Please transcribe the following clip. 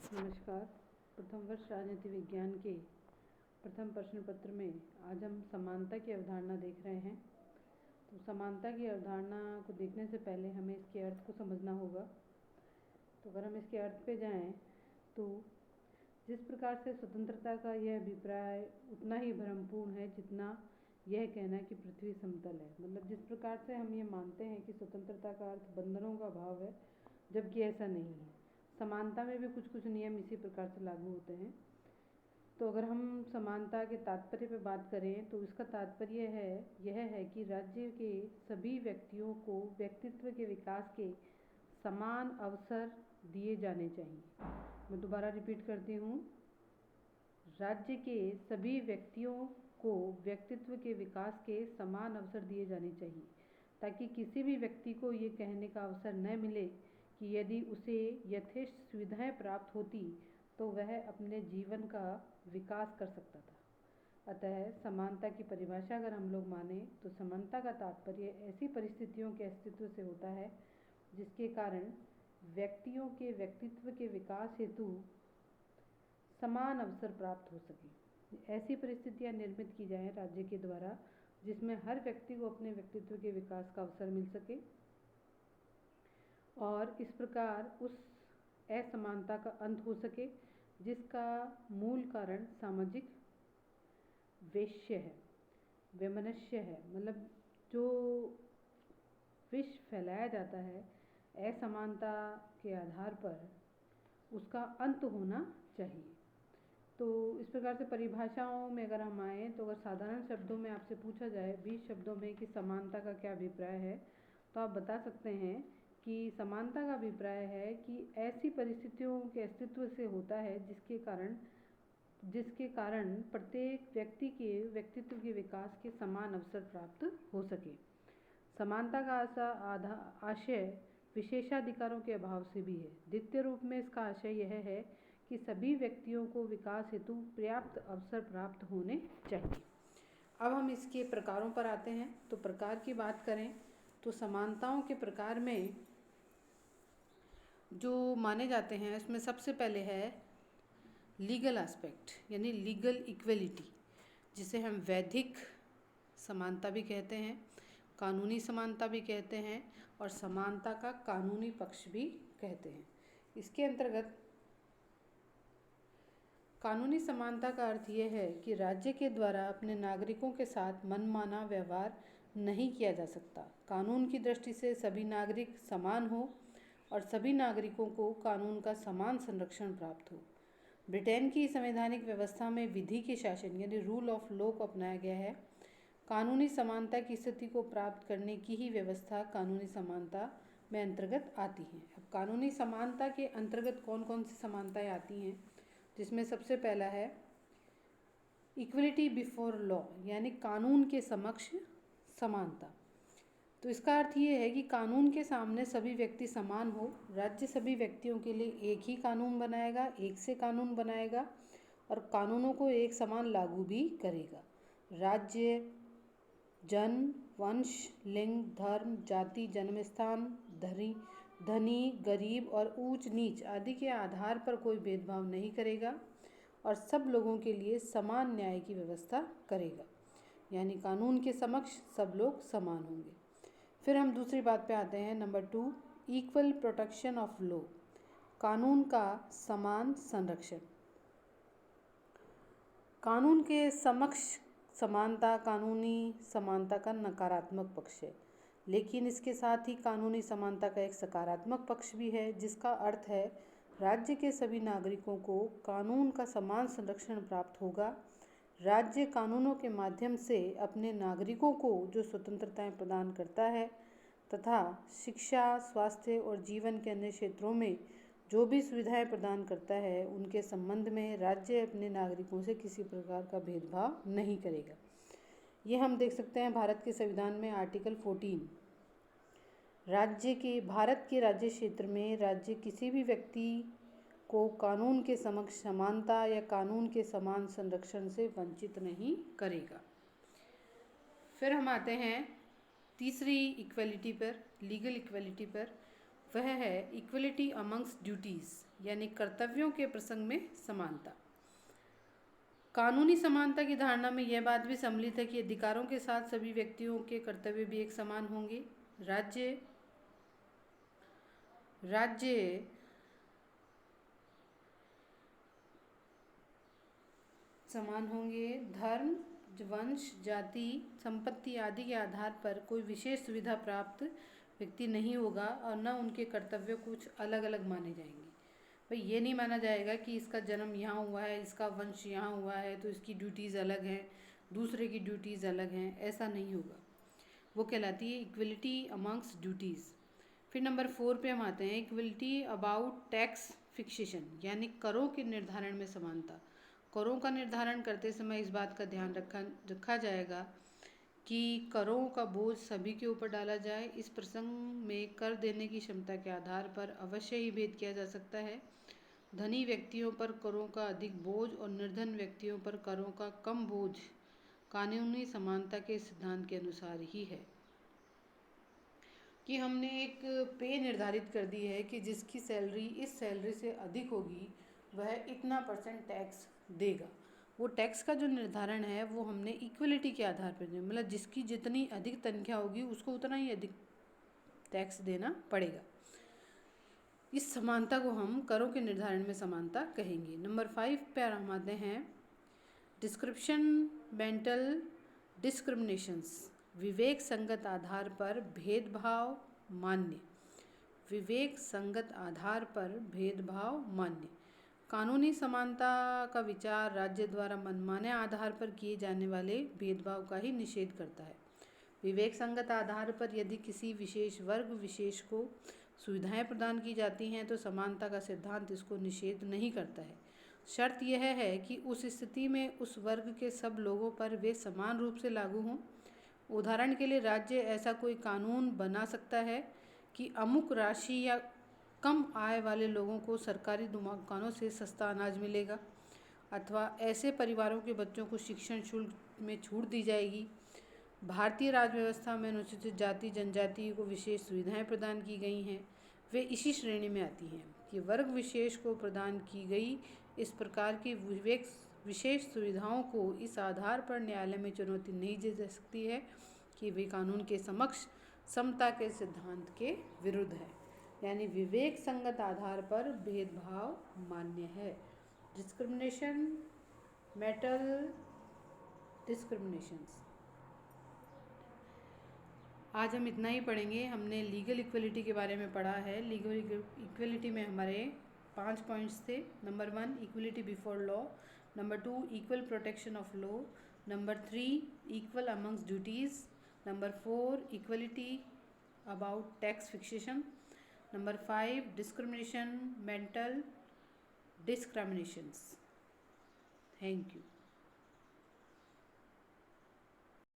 नमस्कार। प्रथम वर्ष राजनीति विज्ञान के प्रथम प्रश्न पत्र में आज हम समानता की अवधारणा देख रहे हैं। तो समानता की अवधारणा को देखने से पहले हमें इसके अर्थ को समझना होगा। तो अगर हम इसके अर्थ पे जाएं तो जिस प्रकार से स्वतंत्रता का यह अभिप्राय उतना ही भ्रमपूर्ण है जितना यह कहना कि पृथ्वी समतल है। मतलब जिस प्रकार से हम ये मानते हैं कि स्वतंत्रता का अर्थ बंधनों का भाव है, जबकि ऐसा नहीं है। समानता में भी कुछ कुछ नियम इसी प्रकार से लागू होते हैं। तो अगर हम समानता के तात्पर्य पर बात करें तो इसका तात्पर्य यह है कि राज्य के सभी व्यक्तियों को व्यक्तित्व के विकास के समान अवसर दिए जाने चाहिए। मैं दोबारा रिपीट करती हूँ, राज्य के सभी व्यक्तियों को व्यक्तित्व के विकास के समान अवसर दिए जाने चाहिए, ताकि किसी भी व्यक्ति को ये कहने का अवसर न मिले कि यदि उसे यथेष्ट सुविधाएं प्राप्त होती तो वह अपने जीवन का विकास कर सकता था। अतः समानता की परिभाषा अगर हम लोग माने तो समानता का तात्पर्य ऐसी परिस्थितियों के अस्तित्व से होता है जिसके कारण व्यक्तियों के व्यक्तित्व के विकास हेतु समान अवसर प्राप्त हो सके। ऐसी परिस्थितियां निर्मित की जाएं राज्य के द्वारा जिसमें हर व्यक्ति को अपने व्यक्तित्व के विकास का अवसर मिल सके, और इस प्रकार उस असमानता का अंत हो सके जिसका मूल कारण सामाजिक वैमनस्य है। मतलब जो विष फैलाया जाता है असमानता के आधार पर, उसका अंत होना चाहिए। तो इस प्रकार से परिभाषाओं में अगर हम आए तो अगर साधारण शब्दों में आपसे पूछा जाए 20 शब्दों में कि समानता का क्या अभिप्राय है, तो आप बता सकते हैं कि समानता का अभिप्राय है कि ऐसी परिस्थितियों के अस्तित्व से होता है जिसके कारण प्रत्येक व्यक्ति के व्यक्तित्व के विकास के समान अवसर प्राप्त हो सके। समानता का आशय विशेषाधिकारों के अभाव से भी है। द्वितीय रूप में इसका आशय यह है कि सभी व्यक्तियों को विकास हेतु पर्याप्त अवसर प्राप्त होने चाहिए। अब हम इसके प्रकारों पर आते हैं। तो प्रकार की बात करें तो समानताओं के प्रकार में जो माने जाते हैं उसमें सबसे पहले है लीगल एस्पेक्ट, यानी लीगल इक्वलिटी, जिसे हम वैधिक समानता भी कहते हैं, कानूनी समानता भी कहते हैं और समानता का कानूनी पक्ष भी कहते हैं। इसके अंतर्गत कानूनी समानता का अर्थ यह है कि राज्य के द्वारा अपने नागरिकों के साथ मनमाना व्यवहार नहीं किया जा सकता। कानून की दृष्टि से सभी नागरिक समान हो और सभी नागरिकों को कानून का समान संरक्षण प्राप्त हो। ब्रिटेन की संवैधानिक व्यवस्था में विधि के शासन यानी रूल ऑफ लॉ को अपनाया गया है। कानूनी समानता की स्थिति को प्राप्त करने की ही व्यवस्था कानूनी समानता में अंतर्गत आती है। अब कानूनी समानता के अंतर्गत कौन कौन सी समानताएं आती हैं, जिसमें सबसे पहला है इक्वलिटी बिफोर लॉ, यानी कानून के समक्ष समानता। तो इसका अर्थ ये है कि कानून के सामने सभी व्यक्ति समान हो। राज्य सभी व्यक्तियों के लिए एक ही कानून बनाएगा, एक से कानून बनाएगा और कानूनों को एक समान लागू भी करेगा। राज्य जन, वंश, लिंग, धर्म, जाति, जन्मस्थान, धनी, गरीब और ऊंच नीच आदि के आधार पर कोई भेदभाव नहीं करेगा और सब लोगों के लिए समान न्याय की व्यवस्था करेगा, यानी कानून के समक्ष सब लोग समान होंगे। फिर हम दूसरी बात पे आते हैं, number 2, equal protection of law, कानून का समान संरक्षण। कानून के समक्ष समानता कानूनी समानता का नकारात्मक पक्ष है, लेकिन इसके साथ ही कानूनी समानता का एक सकारात्मक पक्ष भी है, जिसका अर्थ है राज्य के सभी नागरिकों को कानून का समान संरक्षण प्राप्त होगा। राज्य कानूनों के माध्यम से अपने नागरिकों को जो स्वतंत्रताएं प्रदान करता है तथा शिक्षा, स्वास्थ्य और जीवन के अन्य क्षेत्रों में जो भी सुविधाएं प्रदान करता है, उनके संबंध में राज्य अपने नागरिकों से किसी प्रकार का भेदभाव नहीं करेगा। ये हम देख सकते हैं भारत के संविधान में आर्टिकल 14। भारत के राज्य क्षेत्र में राज्य किसी भी व्यक्ति को कानून के समक्ष समानता या कानून के समान संरक्षण से वंचित नहीं करेगा। फिर हम आते हैं तीसरी इक्वलिटी पर, लीगल इक्वलिटी पर। वह है इक्वलिटी अमंग्स ड्यूटीज़, यानी कर्तव्यों के प्रसंग में समानता। कानूनी समानता की धारणा में यह बात भी सम्मिलित है कि अधिकारों के साथ सभी व्यक्तियों के कर्तव्य भी एक समान होंगे। राज्य समान होंगे। धर्म, वंश, जाति, संपत्ति आदि के आधार पर कोई विशेष सुविधा प्राप्त व्यक्ति नहीं होगा और न उनके कर्तव्य कुछ अलग अलग माने जाएंगे। भाई ये नहीं माना जाएगा कि इसका जन्म यहाँ हुआ है, इसका वंश यहाँ हुआ है तो इसकी ड्यूटीज़ अलग हैं, दूसरे की ड्यूटीज़ अलग हैं, ऐसा नहीं होगा। वो कहलाती है इक्वलिटी अमंग्स ड्यूटीज़। फिर नंबर 4 पे हम आते हैं, इक्वलिटी अबाउट टैक्स फिक्सेशन, यानी करों के निर्धारण में समानता। करों का निर्धारण करते समय इस बात का ध्यान रखा जाएगा कि करों का बोझ सभी के ऊपर डाला जाए। इस प्रसंग में कर देने की क्षमता के आधार पर अवश्य ही भेद किया जा सकता है। धनी व्यक्तियों पर करों का अधिक बोझ और निर्धन व्यक्तियों पर करों का कम बोझ कानूनी समानता के सिद्धांत के अनुसार ही है। कि हमने एक पे निर्धारित कर दी है कि जिसकी सैलरी इस सैलरी से अधिक होगी वह इतना % टैक्स देगा। वो टैक्स का जो निर्धारण है वो हमने इक्वलिटी के आधार पर दिया, मतलब जिसकी जितनी अधिक तनख्वाह होगी उसको उतना ही अधिक टैक्स देना पड़ेगा। इस समानता को हम करों के निर्धारण में समानता कहेंगे। नंबर 5 पर हम आते हैं, डिस्क्रिप्शन मेंटल डिस्क्रिमिनेशंस, विवेक संगत आधार पर भेदभाव मान्य। विवेक संगत आधार पर भेदभाव मान्य। कानूनी समानता का विचार राज्य द्वारा मनमाने आधार पर किए जाने वाले भेदभाव का ही निषेध करता है। विवेक संगत आधार पर यदि किसी विशेष वर्ग विशेष को सुविधाएं प्रदान की जाती हैं तो समानता का सिद्धांत इसको निषेध नहीं करता है। शर्त यह है कि उस स्थिति में उस वर्ग के सब लोगों पर वे समान रूप से लागू हों। उदाहरण के लिए राज्य ऐसा कोई कानून बना सकता है कि अमुक राशि या कम आय वाले लोगों को सरकारी दुकानों से सस्ता अनाज मिलेगा, अथवा ऐसे परिवारों के बच्चों को शिक्षण शुल्क में छूट दी जाएगी। भारतीय राज्य व्यवस्था में अनुसूचित जाति जनजाति को विशेष सुविधाएं प्रदान की गई हैं, वे इसी श्रेणी में आती हैं कि वर्ग विशेष को प्रदान की गई इस प्रकार की विशेष सुविधाओं को इस आधार पर न्यायालय में चुनौती नहीं दी जा सकती है कि वे कानून के समक्ष समता के सिद्धांत के विरुद्ध है। यानी विवेक संगत आधार पर भेदभाव मान्य है। Discrimination, mental discriminations. आज हम इतना ही पढ़ेंगे। हमने लीगल इक्वलिटी के बारे में पढ़ा है। लीगल इक्वलिटी में हमारे 5 पॉइंट्स थे। Number 1 equality before law, number 2 equal protection of law, number 3 equal amongst duties, number 4 equality about tax fixation, number 5 discrimination, mental discriminations. Thank you.